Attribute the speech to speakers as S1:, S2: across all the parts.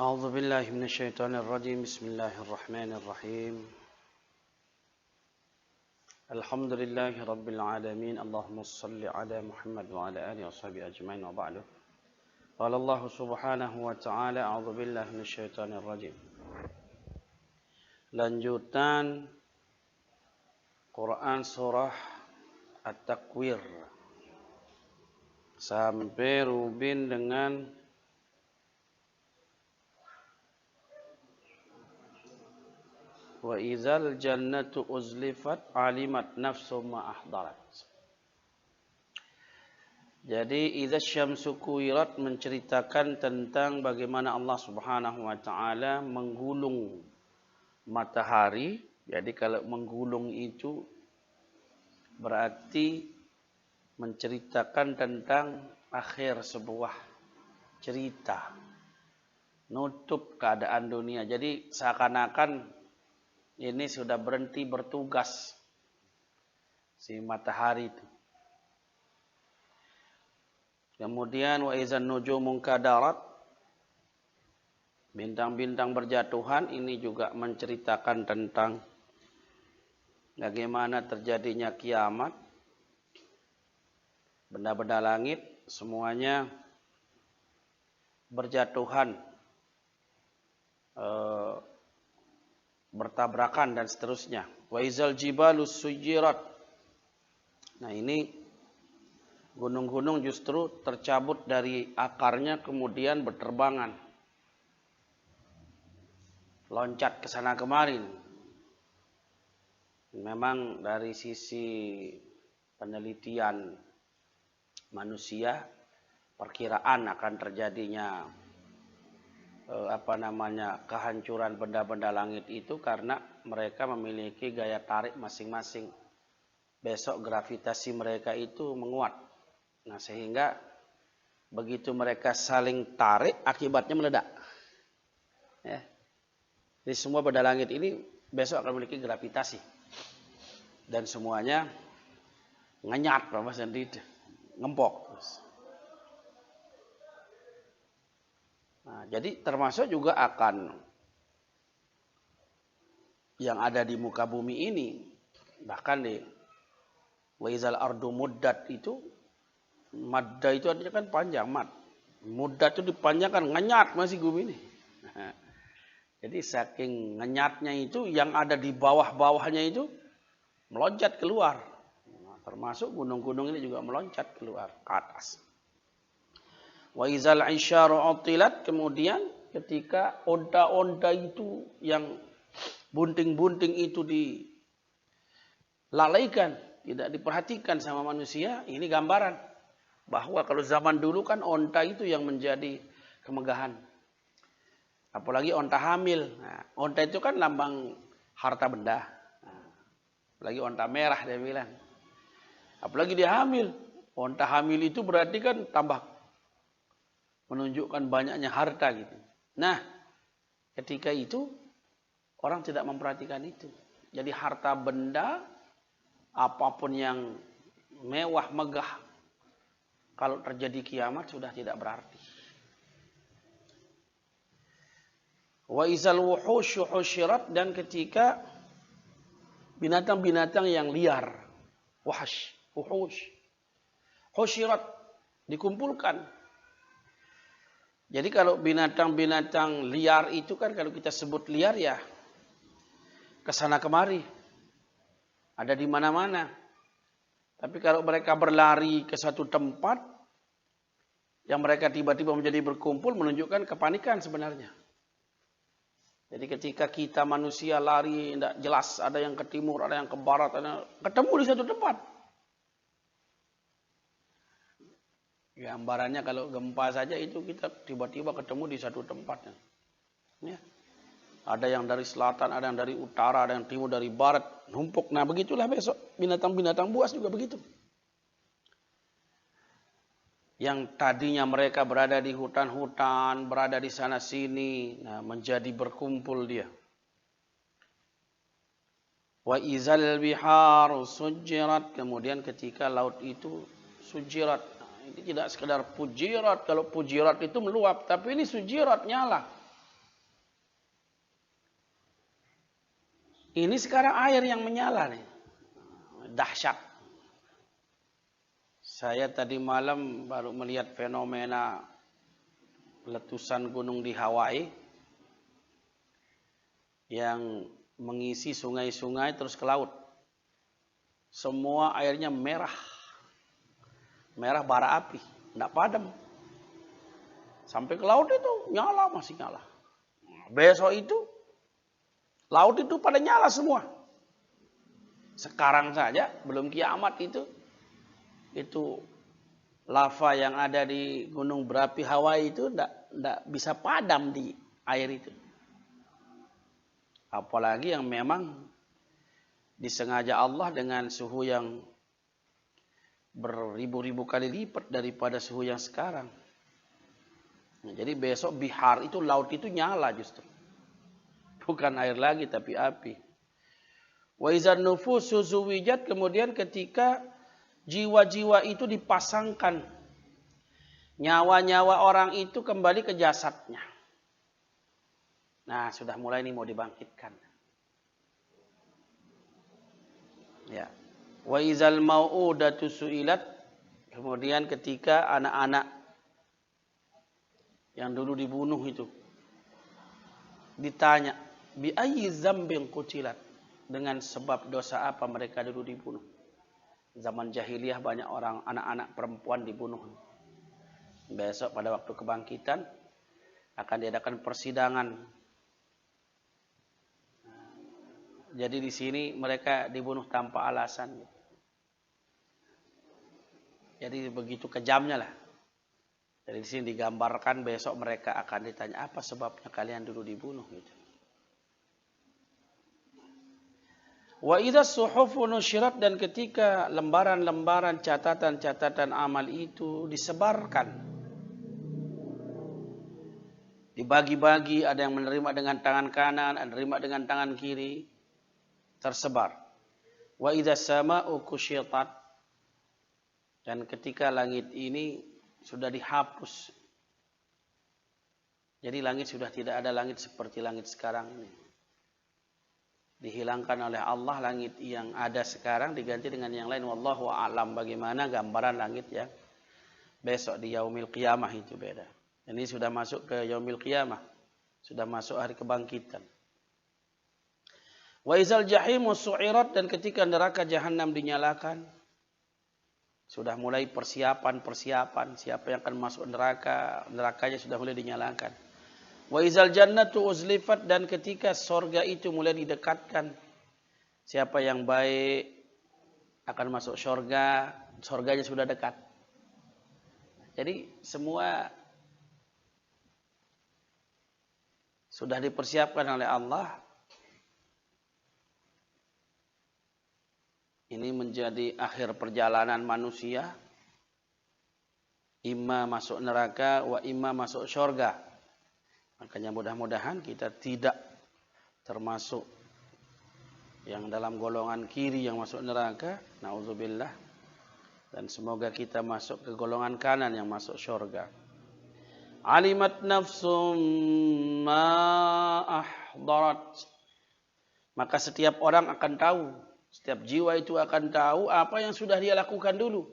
S1: أعوذ بالله من الشيطان الرجيم بسم الله الرحمن الرحيم الحمد لله رب العالمين اللهم صل على محمد وعلى آله وصحبه أجمعين وبعد قال الله سبحانه وتعالى أعوذ بالله من الشيطان الرجيم lanjutan Quran surah At-Takwir sampai Rubin dengan wa idzal jannatu uzlifat alimat nafsum ma ahdarat. Jadi idza syamsu kuwirat menceritakan tentang bagaimana Allah Subhanahu wa taala menggulung matahari. Jadi kalau menggulung itu berarti menceritakan tentang akhir sebuah cerita. Nutup keadaan dunia. Jadi seakan-akan ini sudah berhenti bertugas si matahari itu. Kemudian wa idzan nujumun kadarat, bintang-bintang berjatuhan, ini juga menceritakan tentang bagaimana terjadinya kiamat. Benda-benda langit semuanya berjatuhan, bertabrakan dan seterusnya. Wa idzal jibalus sujirat. Nah ini gunung-gunung justru tercabut dari akarnya kemudian berterbangan. Loncat ke sana kemari. Memang dari sisi penelitian manusia, perkiraan akan terjadinya kehancuran benda-benda langit itu karena mereka memiliki gaya tarik masing-masing. Besok gravitasi mereka itu menguat. Nah, sehingga begitu mereka saling tarik, akibatnya meledak. Ya. Jadi semua benda langit ini besok akan memiliki gravitasi. Dan semuanya ngenyat, ngempok terus. Nah, jadi termasuk juga akan yang ada di muka bumi ini, bahkan di wa izal ardu muddat itu, madda itu artinya kan panjang, muddat itu dipanjangkan, ngenyat masih bumi ini. Nah, jadi saking ngenyatnya itu, yang ada di bawah-bawahnya itu meloncat keluar. Nah, termasuk gunung-gunung ini juga meloncat keluar ke atas. Wa izal isyaru utilat, kemudian ketika onta-onta itu yang bunting-bunting itu dilalaikan, tidak diperhatikan sama manusia, ini gambaran bahwa kalau zaman dulu kan onta itu yang menjadi kemegahan. Apalagi onta hamil. Nah, onta itu kan lambang harta benda. Nah, apalagi onta merah dia bilang. Apalagi dia hamil. Onta hamil itu berarti kan tambah menunjukkan banyaknya harta gitu. Nah, ketika itu orang tidak memperhatikan itu. Jadi harta benda, apapun yang mewah, megah, kalau terjadi kiamat sudah tidak berarti. Wa izal wuhusyu husyirat, dan ketika binatang-binatang yang liar, wuhush, husyirat, dikumpulkan. Jadi kalau binatang-binatang liar itu kan kalau kita sebut liar ya kesana kemari, ada di mana-mana. Tapi kalau mereka berlari ke satu tempat, yang mereka tiba-tiba menjadi berkumpul, menunjukkan kepanikan sebenarnya. Jadi ketika kita manusia lari, tidak jelas, ada yang ke timur, ada yang ke barat, ada ketemu di satu tempat. Gambarannya kalau gempa saja itu kita tiba-tiba ketemu di satu tempat. Ya. Ada yang dari selatan, ada yang dari utara, ada yang timur, dari barat, numpuk. Nah begitulah besok binatang-binatang buas juga begitu. Yang tadinya mereka berada di hutan-hutan, berada di sana-sini, nah menjadi berkumpul dia. Wa izal biharu sujirat, kemudian ketika laut itu sujirat. Nah, ini tidak sekedar pujirat, kalau pujirat itu meluap, tapi ini sujirat nyala. Ini sekarang air yang menyala nih. Dahsyat. Saya tadi malam baru melihat fenomena letusan gunung di Hawaii yang mengisi sungai-sungai terus ke laut. Semua airnya merah. Merah bara api, enggak padam. Sampai ke laut itu nyala, masih nyala. Besok itu laut itu pada nyala semua. Sekarang saja belum kiamat itu lava yang ada di gunung berapi Hawaii itu enggak bisa padam di air itu. Apalagi yang memang disengaja Allah dengan suhu yang beribu-ribu kali lipat daripada suhu yang sekarang. Nah, jadi besok bihar itu, laut itu nyala justru. Bukan air lagi tapi api. Wa izan nufusu zuwijat, kemudian ketika jiwa-jiwa itu dipasangkan, nyawa-nyawa orang itu kembali ke jasadnya. Nah, sudah mulai nih mau dibangkitkan. Ya. Wa izal mau'udatu su'ilat, kemudian ketika anak-anak yang dulu dibunuh itu ditanya, bi ayyi dzambin qutilat, dengan sebab dosa apa mereka dulu dibunuh. Zaman jahiliyah banyak orang, anak-anak perempuan dibunuh. Besok pada waktu kebangkitan akan diadakan persidangan. Jadi di sini mereka dibunuh tanpa alasan. Jadi begitu kejamnya lah. Jadi di sini digambarkan besok mereka akan ditanya, apa sebabnya kalian dulu dibunuh gitu. Wa idza suhufu nusyirat, dan ketika lembaran-lembaran catatan-catatan amal itu disebarkan, dibagi-bagi, ada yang menerima dengan tangan kanan, ada yang menerima dengan tangan kiri, tersebar. Wa idza sama'u kusyitat, dan ketika langit ini sudah dihapus. Jadi langit sudah tidak ada langit seperti langit sekarang ini. Dihilangkan oleh Allah langit yang ada sekarang diganti dengan yang lain. Wallahu a'lam bagaimana gambaran langit yang besok di yaumil qiyamah itu beda. Ini sudah masuk ke yaumil qiyamah. Sudah masuk hari kebangkitan. Wa izal jahimu su'irat, dan ketika neraka jahanam dinyalakan, sudah mulai persiapan siapa yang akan masuk neraka, nerakanya sudah mulai dinyalakan. Wa izal jannatu uzlifat, dan ketika sorga itu mulai didekatkan, siapa yang baik akan masuk sorga, sorganya sudah dekat. Jadi semua sudah dipersiapkan oleh Allah. Ini menjadi akhir perjalanan manusia. Imma masuk neraka, wa imma masuk surga. Makanya mudah-mudahan kita tidak termasuk yang dalam golongan kiri yang masuk neraka. Na'udzubillah. Dan semoga kita masuk ke golongan kanan yang masuk surga. Alimat nafsum ma ahdarat. Maka setiap orang akan tahu, setiap jiwa itu akan tahu apa yang sudah dia lakukan dulu.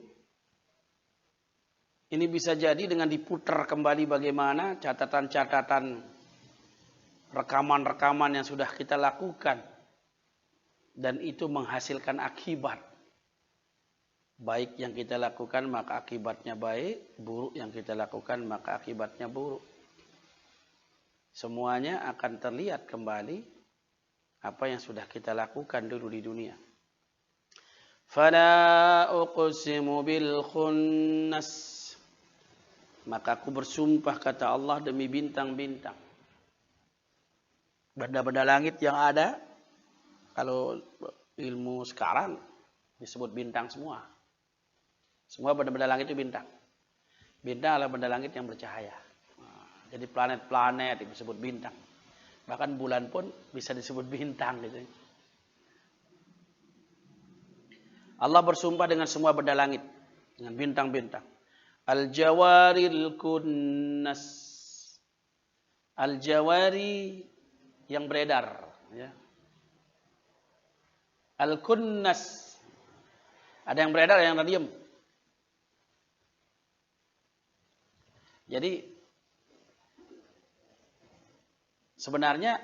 S1: Ini bisa jadi dengan diputar kembali bagaimana catatan-catatan, rekaman-rekaman yang sudah kita lakukan. Dan itu menghasilkan akibat. Baik yang kita lakukan maka akibatnya baik, buruk yang kita lakukan maka akibatnya buruk. Semuanya akan terlihat kembali apa yang sudah kita lakukan dulu di dunia. Fala uqsimu bil khunnas. Maka aku bersumpah, kata Allah, demi bintang-bintang. Benda-benda langit yang ada, kalau ilmu sekarang disebut bintang semua. Semua benda-benda langit itu bintang. Bintang adalah benda langit yang bercahaya. Jadi planet-planet disebut bintang. Bahkan bulan pun bisa disebut bintang gitu. Allah bersumpah dengan semua benda langit, dengan bintang-bintang. Al-jawaril kunnas. Al-jawari yang beredar, ya. Al-kunnas. Ada yang beredar, ada yang diam. Jadi sebenarnya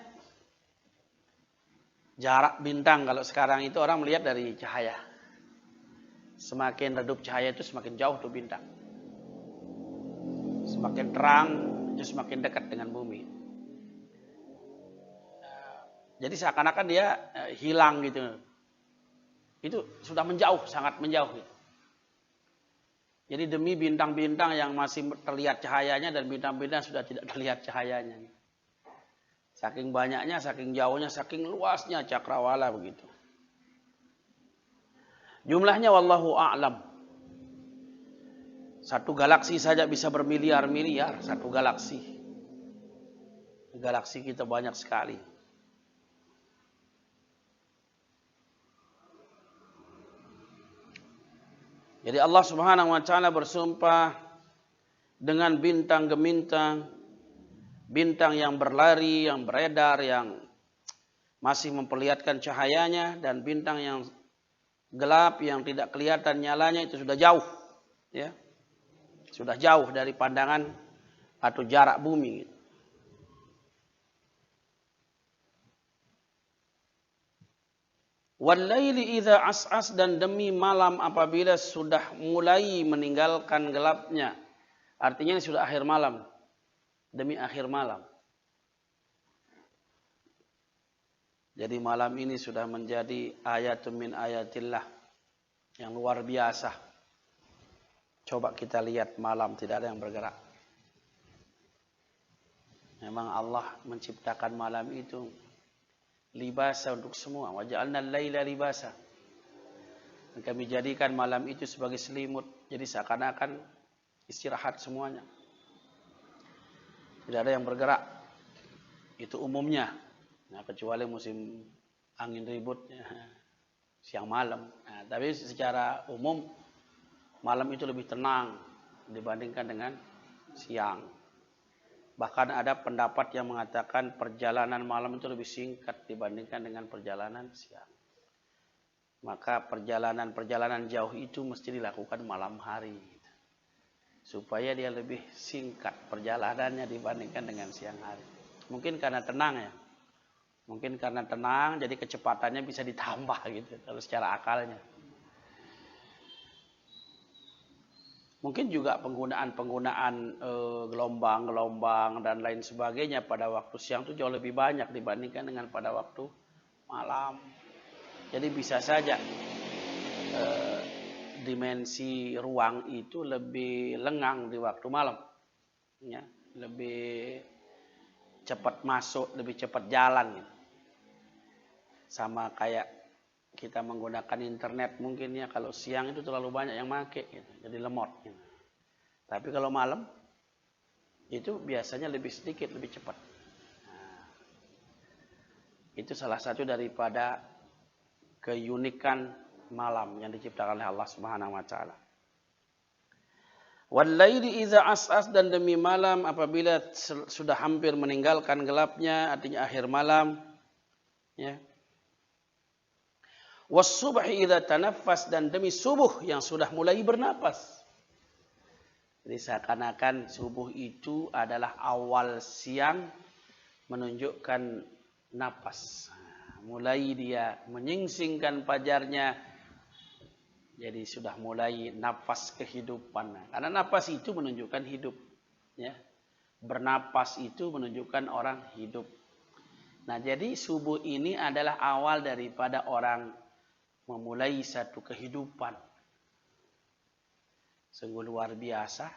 S1: jarak bintang kalau sekarang itu orang melihat dari cahaya. Semakin redup cahaya itu semakin jauh tuh bintang. Semakin terang itu semakin dekat dengan bumi. Jadi seakan-akan dia hilang gitu. Itu sudah menjauh, sangat menjauh gitu. Jadi demi bintang-bintang yang masih terlihat cahayanya dan bintang-bintang sudah tidak terlihat cahayanya. Saking banyaknya, saking jauhnya, saking luasnya cakrawala begitu. Jumlahnya wallahu a'lam. Satu galaksi saja bisa bermiliar-miliar, satu galaksi. Galaksi kita banyak sekali. Jadi Allah Subhanahu wa taala bersumpah dengan bintang gemintang, bintang yang berlari, yang beredar, yang masih memperlihatkan cahayanya, dan bintang yang gelap yang tidak kelihatan nyalanya itu sudah jauh, ya. Sudah jauh dari pandangan atau jarak bumi. Wal-laili idza as'as, dan demi malam apabila sudah mulai meninggalkan gelapnya. Artinya ini sudah akhir malam. Demi akhir malam. Jadi malam ini sudah menjadi ayatun min ayatillah yang luar biasa. Coba kita lihat malam tidak ada yang bergerak. Memang Allah menciptakan malam itu libasa untuk semua. Wa ja'alna al-laila libasa. Kami jadikan malam itu sebagai selimut. Jadi seakan-akan istirahat semuanya. Tidak ada yang bergerak. Itu umumnya. Nah, kecuali musim angin ribut siang malam. Nah, tapi secara umum malam itu lebih tenang dibandingkan dengan siang. Bahkan ada pendapat yang mengatakan perjalanan malam itu lebih singkat dibandingkan dengan perjalanan siang. Maka perjalanan jauh itu mesti dilakukan malam hari. Supaya dia lebih singkat perjalanannya dibandingkan dengan siang hari. Mungkin karena tenang ya. Mungkin karena tenang jadi kecepatannya bisa ditambah gitu. Kalau secara akalnya. Mungkin juga penggunaan gelombang-gelombang dan lain sebagainya pada waktu siang itu jauh lebih banyak dibandingkan dengan pada waktu malam. Jadi bisa saja dimensi ruang itu lebih lengang di waktu malam. Ya, lebih cepat masuk, lebih cepat jalan. Gitu. Sama kayak kita menggunakan internet mungkin ya, kalau siang itu terlalu banyak yang make gitu, jadi lemot gitu. Tapi kalau malam itu biasanya lebih sedikit, lebih cepat. Nah, itu salah satu daripada keunikan malam yang diciptakan oleh Allah Subhanahu wa taala. Wal-laili idza as'as, dan demi malam apabila sudah hampir meninggalkan gelapnya, artinya akhir malam, ya. Was-subhi idza tanaffas, dan demi subuh yang sudah mulai bernapas. Jadi seakan-akan subuh itu adalah awal siang menunjukkan napas. Mulai dia menyingsingkan fajarnya. Jadi sudah mulai napas kehidupan. Karena napas itu menunjukkan hidup. Ya. Bernapas itu menunjukkan orang hidup. Nah, jadi subuh ini adalah awal daripada orang memulai satu kehidupan. Sungguh luar biasa.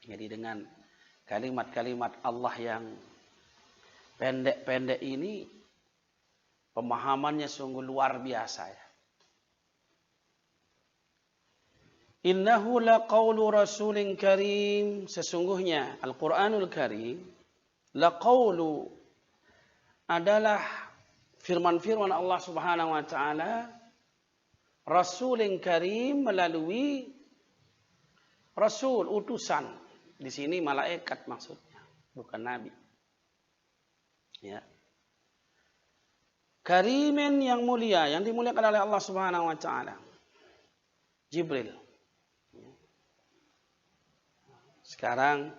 S1: Jadi dengan kalimat-kalimat Allah yang pendek-pendek ini, pemahamannya sungguh luar biasa ya. Innahu laqaulu rasulin karim, sesungguhnya Al-Qur'anul Karim laqaulu adalah firman-firman Allah Subhanahu wa taala, rasulin karim, melalui rasul, utusan. Di sini malaikat maksudnya, bukan nabi. Ya. karimin yang mulia, yang dimuliakan oleh Allah Subhanahu wa taala. Jibril. Sekarang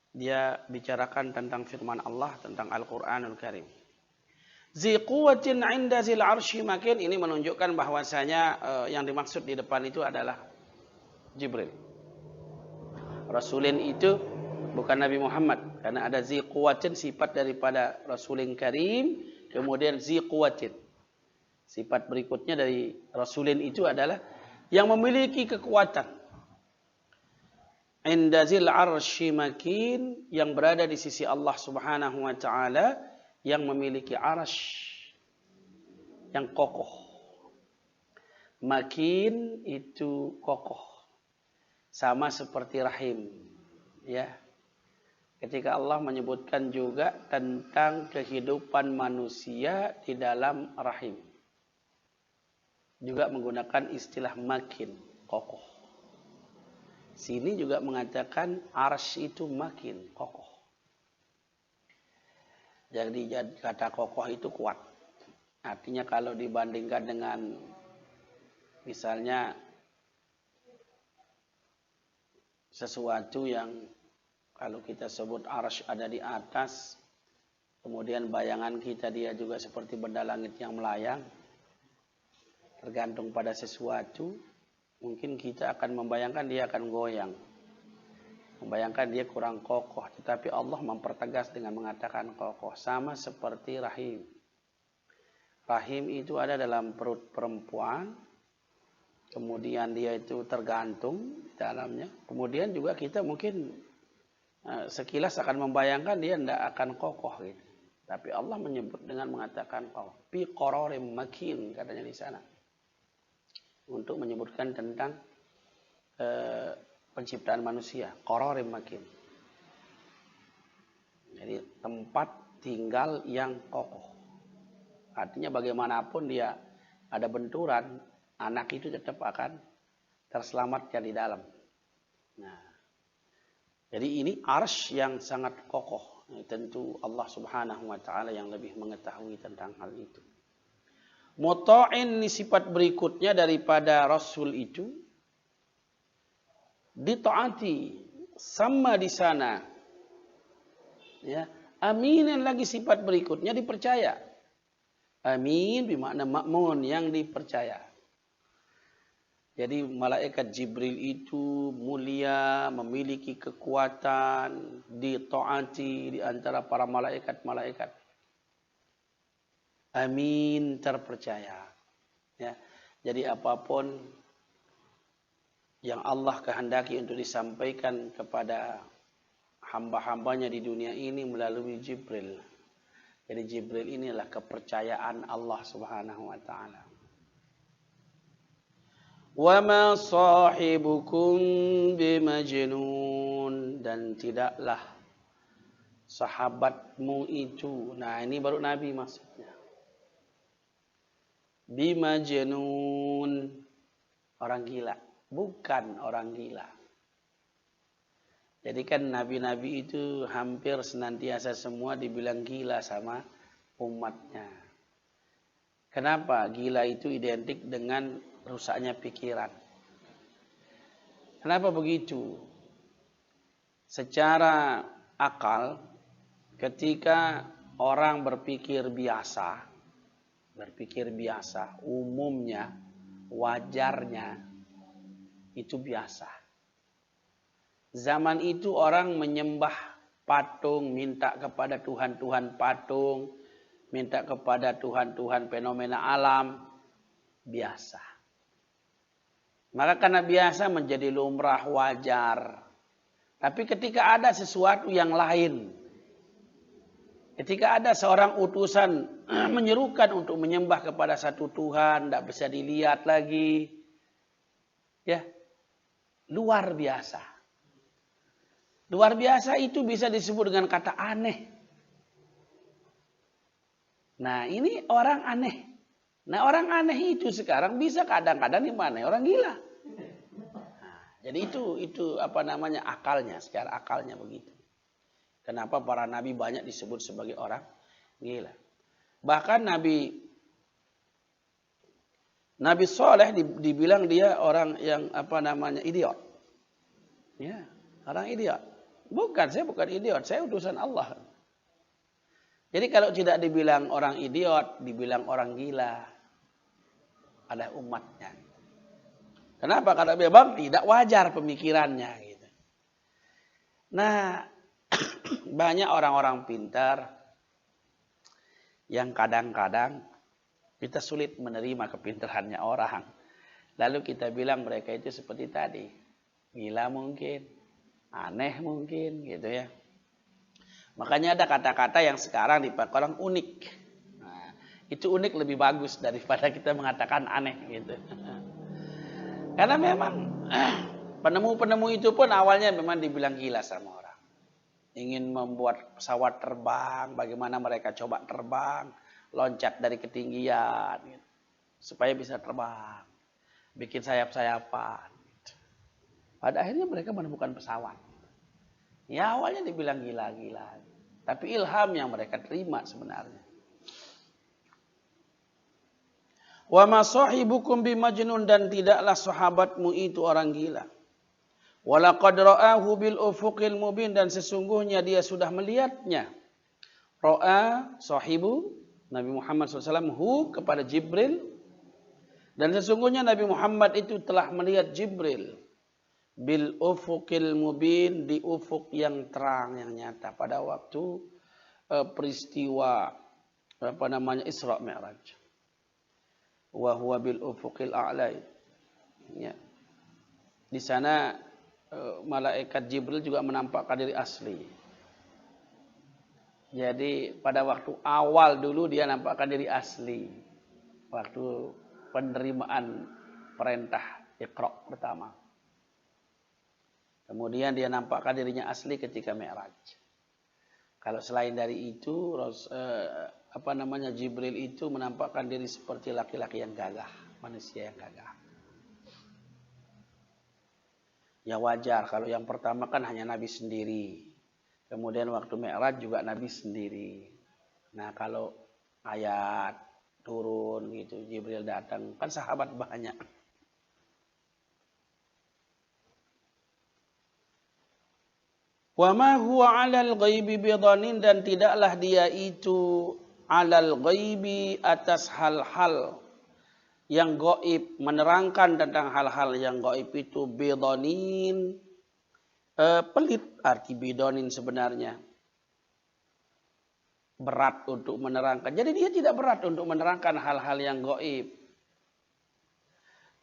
S1: dia bicarakan tentang firman Allah, tentang Al-Qur'anul Karim. Zi quwwatin 'inda zil 'arsy makin, ini menunjukkan bahwasanya yang dimaksud di depan itu adalah Jibril. Rasulin itu bukan Nabi Muhammad, karena ada zi quwwatin sifat daripada Rasulin Karim, kemudian zi quwwatin. Sifat berikutnya dari Rasulin itu adalah yang memiliki kekuatan. Inda zil 'arsy makin, yang berada di sisi Allah Subhanahu wa taala, yang memiliki arsy yang kokoh. Makin itu kokoh. Sama seperti rahim, ya. Ketika Allah menyebutkan juga tentang kehidupan manusia di dalam rahim, juga menggunakan istilah makin, kokoh. Sini juga mengatakan arsy itu makin kokoh. Jadi kata kokoh itu kuat. Artinya kalau dibandingkan dengan misalnya sesuatu yang kalau kita sebut arsy ada di atas, kemudian bayangan kita dia juga seperti benda langit yang melayang, tergantung pada sesuatu, mungkin kita akan membayangkan dia akan goyang, membayangkan dia kurang kokoh, tetapi Allah mempertegas dengan mengatakan kokoh. Sama seperti rahim. Rahim itu ada dalam perut perempuan, kemudian dia itu tergantung di dalamnya. Kemudian juga kita mungkin sekilas akan membayangkan dia tidak akan kokoh gitu. Tapi Allah menyebut dengan mengatakan kokoh. Fi qararim makin, katanya di sana. Untuk menyebutkan tentang penciptaan manusia, qararim makin. Jadi tempat tinggal yang kokoh. Artinya bagaimanapun dia ada benturan, anak itu tetap akan terselamatkan di dalam. Nah, jadi ini arsy yang sangat kokoh. Tentu Allah Subhanahu wa taala yang lebih mengetahui tentang hal itu. Muta'in, sifat berikutnya daripada Rasul itu ditaati, sama di sana. Ya, aminin lagi sifat berikutnya dipercaya. Amin bermakna ma'mun, yang dipercaya. Jadi malaikat Jibril itu mulia, memiliki kekuatan, ditaati di antara para malaikat-malaikat. Amin, terpercaya. Ya. Jadi apapun yang Allah kehendaki untuk disampaikan kepada hamba-hambanya di dunia ini melalui Jibril. Jadi Jibril inilah kepercayaan Allah Subhanahu wa taala. Wa ma sahibukum bimajnun, dan tidaklah sahabatmu itu. Nah, ini baru Nabi maksudnya. Bimajnun, orang gila, bukan orang gila. Jadi kan nabi-nabi itu hampir senantiasa semua dibilang gila sama umatnya. Kenapa? Gila itu identik dengan rusaknya pikiran. Kenapa begitu? Secara akal, ketika orang berpikir biasa, umumnya, wajarnya, itu biasa. Zaman itu orang menyembah patung, minta kepada Tuhan-Tuhan patung, minta kepada Tuhan-Tuhan fenomena alam, biasa. Maka karena biasa menjadi lumrah, wajar. Tapi ketika ada sesuatu yang lain, ketika ada seorang utusan menyerukan untuk menyembah kepada satu Tuhan, tidak bisa dilihat lagi, ya, luar biasa. Luar biasa itu bisa disebut dengan kata aneh. Nah, ini orang aneh. Nah, orang aneh itu sekarang bisa kadang-kadang di mana? Orang gila. Nah, jadi itu apa namanya, akalnya, secara akalnya begitu. Kenapa para nabi banyak disebut sebagai orang gila. Bahkan Nabi Nabi Saleh dibilang dia orang yang idiot. Ya, orang idiot. Saya bukan idiot, saya utusan Allah. Jadi kalau tidak dibilang orang idiot, dibilang orang gila oleh umatnya. Kenapa? Karena memang tidak wajar pemikirannya gitu. Nah, banyak orang-orang pintar yang kadang-kadang kita sulit menerima kepintarannya orang. Lalu kita bilang mereka itu seperti tadi. Gila mungkin, aneh mungkin gitu ya. Makanya ada kata-kata yang sekarang dipakai orang unik. Nah, itu unik lebih bagus daripada kita mengatakan aneh gitu. Karena memang penemu-penemu itu pun awalnya memang dibilang gila sama orang. Ingin membuat pesawat terbang, bagaimana mereka coba terbang, loncat dari ketinggian gitu, supaya bisa terbang, bikin sayap-sayapan gitu. Pada akhirnya mereka menemukan pesawat. Ya awalnya dibilang gila-gila, tapi ilham yang mereka terima sebenarnya. Wa ma sahibukum bimajnun, dan tidaklah sahabatmu itu orang gila. Wa laqad ra'ahu bil ufuqil mubin, dan sesungguhnya dia sudah melihatnya. Ra'a sahibu Nabi Muhammad SAW hu kepada Jibril, dan sesungguhnya Nabi Muhammad itu telah melihat Jibril bil ufuqil mubin, di ufuk yang terang yang nyata pada waktu peristiwa Isra Mi'raj. Wa huwa bil ufuqil a'la. Ya. Di sana malaikat Jibril juga menampakkan diri asli. Jadi pada waktu awal dulu dia nampakkan diri asli. Waktu penerimaan perintah Iqra pertama. Kemudian dia nampakkan dirinya asli ketika Mi'raj. Kalau selain dari itu, Jibril itu menampakkan diri seperti laki-laki yang gagah, manusia yang gagah. Ya wajar, kalau yang pertama kan hanya Nabi sendiri. Kemudian waktu Mi'raj juga Nabi sendiri. Nah kalau ayat turun gitu, Jibril datang, kan sahabat banyak. Wa ma huwa 'alal ghaibi bidhanin, dan tidaklah dia itu 'alal ghaibi, atas hal-hal yang gaib, menerangkan tentang hal-hal yang gaib itu bidhanin, pelit arti bidhanin sebenarnya. Berat untuk menerangkan. Jadi dia tidak berat untuk menerangkan hal-hal yang gaib.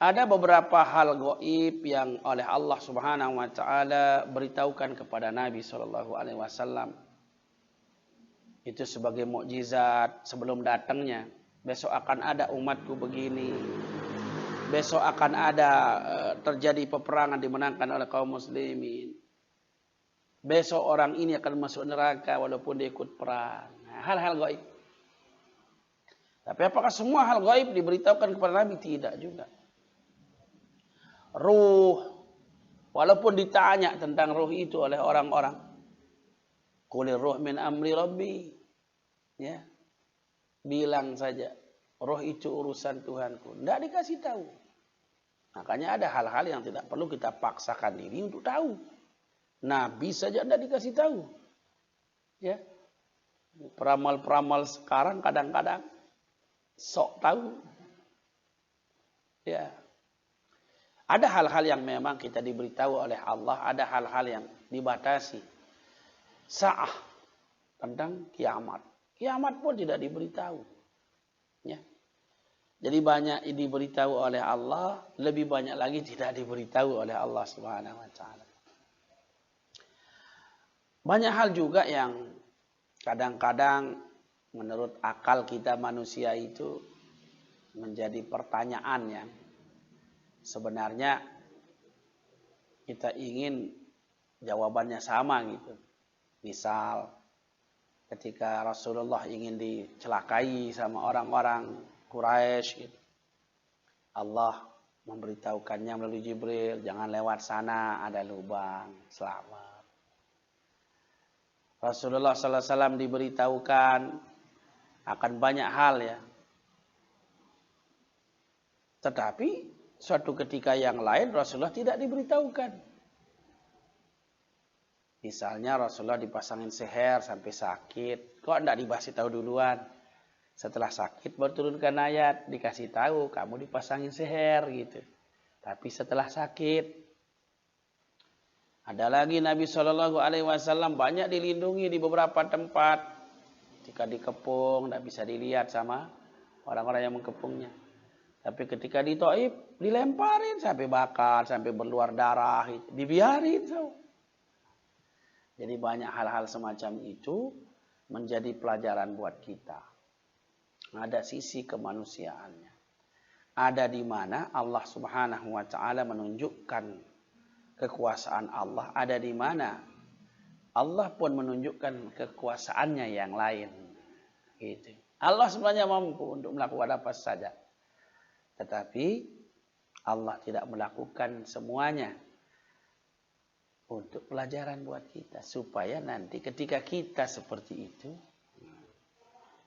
S1: Ada beberapa hal gaib yang oleh Allah Subhanahu wa taala beritahukan kepada Nabi sallallahu alaihi wasallam. Itu sebagai mukjizat sebelum datangnya. Besok akan ada umatku begini. Besok akan ada terjadi peperangan dimenangkan oleh kaum muslimin. Besok orang ini akan masuk neraka walaupun dia ikut perang. Nah, hal-hal gaib. Tapi apakah semua hal gaib diberitahukan kepada Nabi? Tidak juga. Ruh, walaupun ditanya tentang ruh itu oleh orang-orang, qulir ruh min amri rabbi, ya, bilang saja ruh itu urusan Tuhanku. Tidak dikasih tahu. Makanya ada hal-hal yang tidak perlu kita paksakan diri untuk tahu. Nabi saja tidak dikasih tahu. Ya, peramal-peramal sekarang kadang-kadang sok tahu. Ya. Ada hal-hal yang memang kita diberitahu oleh Allah, ada hal-hal yang dibatasi. Sa'ah, tentang kiamat. Kiamat pun tidak diberitahu. Ya. Jadi banyak diberitahu oleh Allah, lebih banyak lagi tidak diberitahu oleh Allah Subhanahu wa taala. Banyak hal juga yang kadang-kadang menurut akal kita manusia itu menjadi pertanyaan yang sebenarnya kita ingin jawabannya sama gitu. Misal ketika Rasulullah ingin dicelakai sama orang-orang Quraisy gitu. Allah memberitahukannya melalui Jibril, jangan lewat sana, ada lubang, selamat. Rasulullah sallallahu alaihi wasallam diberitahukan akan banyak hal ya. Tetapi suatu ketika yang lain Rasulullah tidak diberitahukan. Misalnya Rasulullah dipasangin seher sampai sakit. Kok enggak dikasih tahu duluan? Setelah sakit baru turunkan ayat. Dikasih tahu kamu dipasangin seher gitu. Tapi setelah sakit. Ada lagi Nabi SAW banyak dilindungi di beberapa tempat. Ketika dikepung tidak bisa dilihat sama orang-orang yang mengepungnya. Tapi ketika di Taif dilemparin sampai bakar, sampai berluar darah. Dibiarin. Jadi banyak hal-hal semacam itu menjadi pelajaran buat kita. Ada sisi kemanusiaannya. Ada di mana Allah Subhanahu wa taala menunjukkan kekuasaan Allah. Ada di mana Allah pun menunjukkan kekuasaannya yang lain. Gitu. Allah sebenarnya mampu untuk melakukan apa saja. Tetapi Allah tidak melakukan semuanya. Untuk pelajaran buat kita. Supaya nanti ketika kita seperti itu.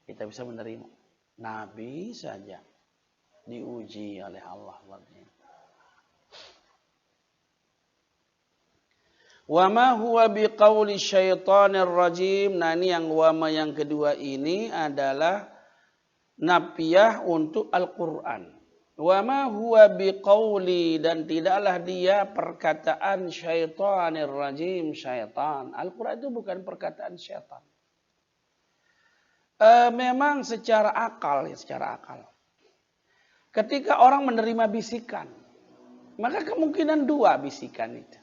S1: Kita bisa menerima. Nabi saja. Diuji oleh Allah. Wa ma huwa biqauli syaitanir rajim. Nah ini yang wama yang kedua ini adalah nafiyah untuk Al-Quran. Wa ma huwa biqauli, dan tidaklah dia perkataan syaitanir rajim, syaitan. Al-Quran itu bukan perkataan syaitan. Memang secara akal. Ketika orang menerima bisikan, maka kemungkinan dua bisikan itu.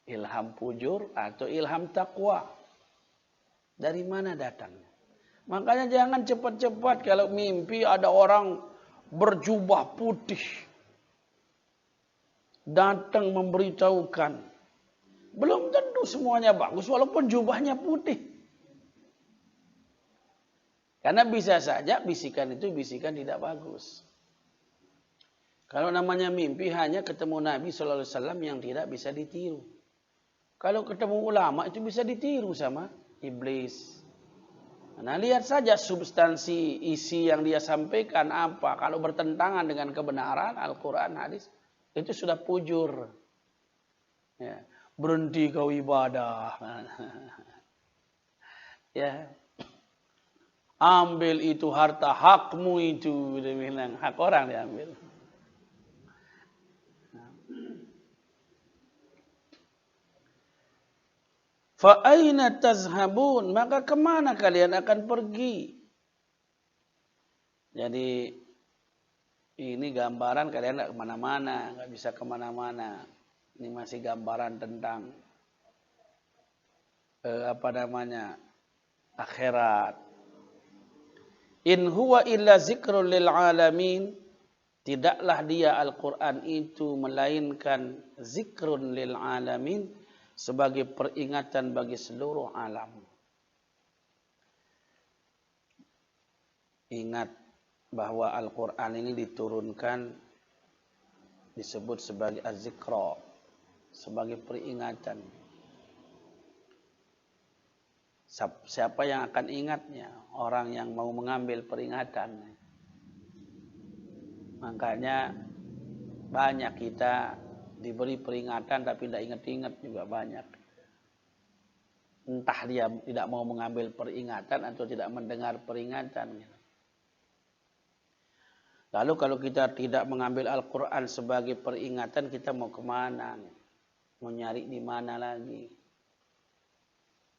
S1: Ilham fujur atau ilham taqwa. Dari mana datangnya? Makanya jangan cepat-cepat kalau mimpi ada orang berjubah putih datang memberitahukan. Belum tentu semuanya bagus walaupun jubahnya putih. Karena bisa saja bisikan itu bisikan tidak bagus. Kalau namanya mimpi hanya ketemu Nabi SAW yang tidak bisa ditiru. Kalau ketemu ulama itu bisa ditiru sama iblis. Nah lihat saja substansi isi yang dia sampaikan apa. Kalau bertentangan dengan kebenaran Al-Quran, hadis, itu sudah fujur. Ya, berhenti kau ibadah. Ya, ambil itu harta hakmu itu. Dia bilang, hak orang diambil. Fa aina tazhabun, maka kemana kalian akan pergi? Jadi ini gambaran kalian tidak kemana-mana, nggak bisa kemana-mana. Ini masih gambaran tentang akhirat. In huwa illa zikrul lil alamin, tidaklah dia Al-Quran itu melainkan zikrun lil alamin, sebagai peringatan bagi seluruh alam. Ingat bahwa Al-Quran ini diturunkan, disebut sebagai az-zikra, sebagai peringatan. Siapa yang akan ingatnya? Orang yang mau mengambil peringatan. Makanya banyak kita diberi peringatan tapi tidak ingat-ingat juga banyak. Entah dia tidak mau mengambil peringatan atau tidak mendengar peringatan. Lalu kalau kita tidak mengambil Al-Quran sebagai peringatan, kita mau kemana? Mau nyari di mana lagi?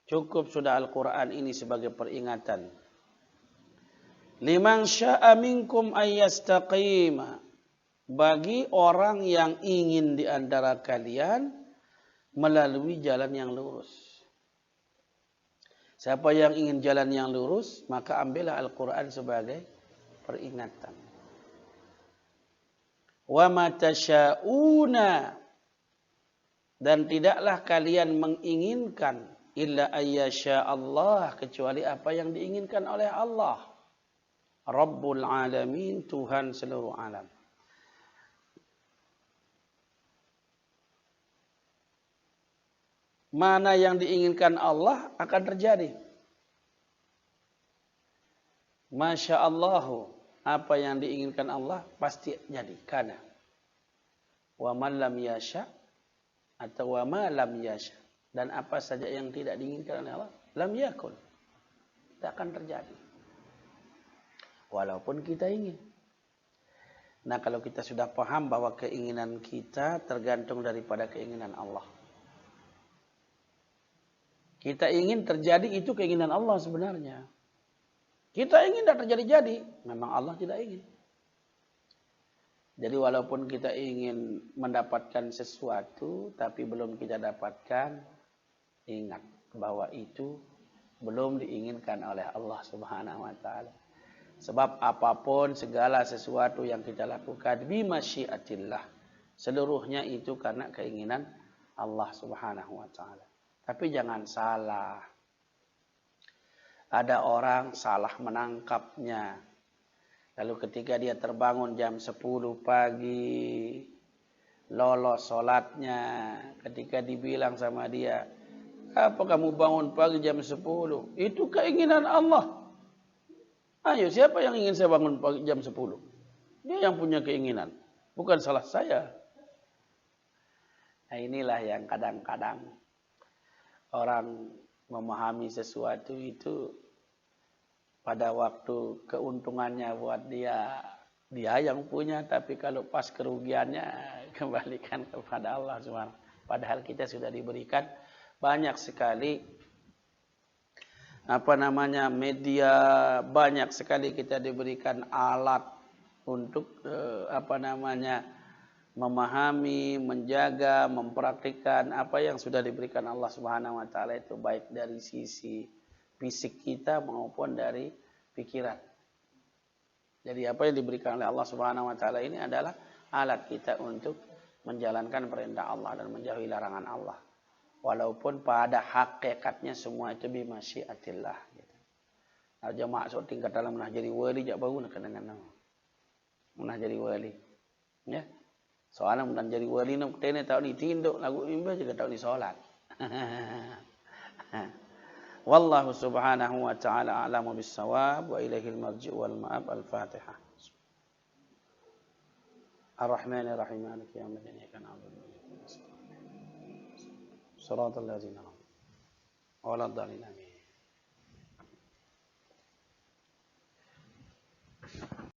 S1: Cukup sudah Al-Quran ini sebagai peringatan. Liman sya'a minkum ayyastaqima. Bagi orang yang ingin di antara kalian melalui jalan yang lurus. Siapa yang ingin jalan yang lurus, maka ambillah Al-Quran sebagai peringatan. Wa ma tasya'una, dan tidaklah kalian menginginkan illa ayyasha Allah, kecuali apa yang diinginkan oleh Allah. Rabbul alamin, Tuhan seluruh alam. Mana yang diinginkan Allah akan terjadi. Masya Allahu. apa yang diinginkan Allah pasti jadi. Kana. Wa man lam yasha atau wa ma lam yasha. Dan apa saja yang tidak diinginkan oleh Allah, lam yakun. Tidak akan terjadi. Walaupun kita ingin. Nah, kalau kita sudah paham bahwa keinginan kita tergantung daripada keinginan Allah. Kita ingin terjadi itu keinginan Allah sebenarnya. Kita ingin tidak terjadi-jadi. Memang Allah tidak ingin. Jadi walaupun kita ingin mendapatkan sesuatu, tapi belum kita dapatkan, ingat bahwa itu belum diinginkan oleh Allah Subhanahu wa taala. Sebab apapun segala sesuatu yang kita lakukan bimasyiatillah, seluruhnya itu karena keinginan Allah Subhanahu wa taala. Tapi jangan salah. Ada orang salah menangkapnya. Lalu ketika dia terbangun jam 10 pagi, lolos sholatnya, ketika dibilang sama dia, apa kamu bangun pagi jam 10? Itu keinginan Allah. Ayo, siapa yang ingin saya bangun pagi jam 10? Dia yang punya keinginan, bukan salah saya. Nah, inilah yang kadang-kadang orang memahami sesuatu itu pada waktu keuntungannya buat dia yang punya, tapi kalau pas kerugiannya kembalikan kepada Allah SWT. Padahal kita sudah diberikan banyak sekali media, banyak sekali kita diberikan alat untuk memahami, menjaga, mempraktikkan apa yang sudah diberikan Allah Subhanahu wa taala itu, baik dari sisi fisik kita maupun dari pikiran. Jadi apa yang diberikan oleh Allah Subhanahu wa taala ini adalah alat kita untuk menjalankan perintah Allah dan menjauhi larangan Allah. Walaupun pada hakikatnya semua itu bimasyiatillah. Aja maksud tingkat dalam menah jadi wali jak baru nak dengan nama. Menah jadi wali. Ya. Soalnya menah jadi wali nak tene tahu ni tinduk lagu imba juga tahu ni solat. Wallahu subhanahu wa ta'ala a'lamu bis-shawab wa ilaihil marji' wal ma'ab. Al-Fatihah. Ar-Rahmanir Rahim maliki yaumiddin iyyaka na'budu wa iyyaka nasta'in. Shiratal ladzina an'amta 'alaihim ghairil maghdubi 'alaihim.